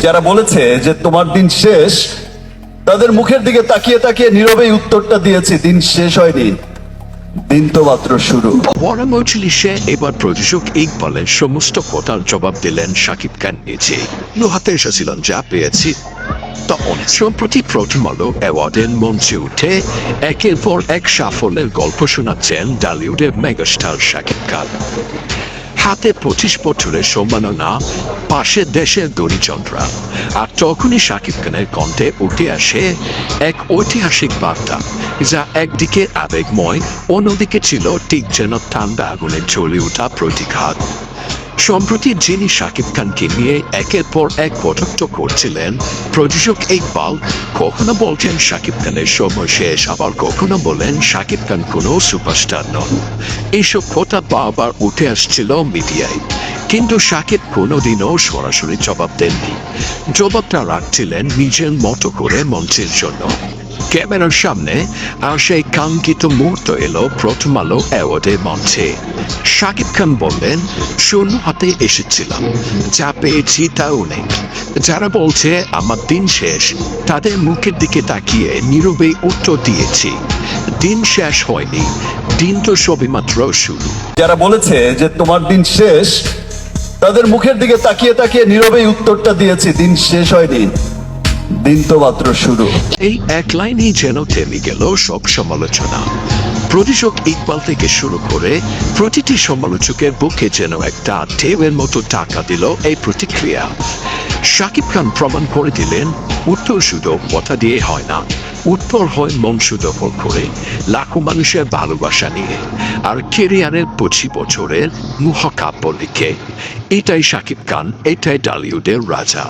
যারা বলেছে যে তোমার দিন শেষ, তাদের মুখের দিকে তাকিয়ে তাকিয়ে নীরবেই উত্তরটা দিয়েছি, দিন শেষ হয়নি, দিন তো মাত্র শুরু। বড় মজলিসে এবার প্রযোজক ইকবালের সমস্ত কথার জবাব দিলেন শাকিব খান নিজে। হাতে এসেছিলেন যা পেয়েছি। তখন সম্প্রতি প্রথম আলো অ্যাওয়ার্ডের মঞ্চে উঠে একের পর এক সাফল্যের গল্প শোনাচ্ছেন টলিউডের মেগাস্টার শাকিব খান। হাতে 25 বছরের সম্মাননা, পাশে দেশের দড়িচন্দ্রা। আর তখনই শাকিব খানের কণ্ঠে উঠে আসে এক ঐতিহাসিক বার্তা, যা একদিকে আবেগময়, অন্যদিকে ছিল ঠিক যেন ঠান্ডা আগুনে জ্বলে ওঠা প্রতিঘাত। সম্প্রতি যিনি শাকিব খানকে নিয়ে একের পর এক কটাক্ষ করছিলেন, প্রযোজক ইকবাল কখনো বলছেন শাকিব খানের সময় শেষ, আবার কখনো বলেন শাকিব খান কোনো সুপারস্টার নন। এইসব কথা বারবার উঠে আসছিল মিডিয়ায়, কিন্তু শাকিব কোনোদিনও সরাসরি জবাব দেননি। জবাবটা রাখছিলেন নিজের মতো করে মঞ্চের জন্য। ক্যামেরার সামনে আর সেই কাঙ্ক্ষিত মুহূর্ত এলো প্রথম আলো অ্যাওয়ার্ডের মঞ্চে। শাকিব খান বললেন, শূন্য হাতে এসেছিলাম, যা পেয়েছি তা অনেক। যারা বলছে আমার দিন শেষ, তাদের মুখের দিকে তাকিয়ে নীরবে উত্তর দিয়েছি, দিন শেষ হয়নি, দিন তো সবেমাত্র শুরু। যারা বলেছে যে তোমার দিন শেষ, তাদের মুখের দিকে তাকিয়ে তাকিয়ে নীরবেই উত্তরটা দিয়েছি, দিন শেষ হয়নি, দিন তো মাত্র শুরু। এই এক লাইনেই যেন থেমে গেল সব সমালোচনা। প্রযোজক ইকবাল থেকে শুরু করে প্রতিটি সমালোচকের বুকে যেন একটা ঢেউয়ের মতো টাকা দিল এই প্রতিক্রিয়া। শাকিব খান প্রমাণ করে দিলেন, উত্তর শুধু কথা দিয়ে হয় না, উত্তর হয় মন সুদফল করে, লাখো মানুষের ভালোবাসা নিয়ে, আর কেরিয়ারের 25 বছরের মহাকাব্য লিখে। এটাই শাকিব খান, এটাই টলিউডের রাজা।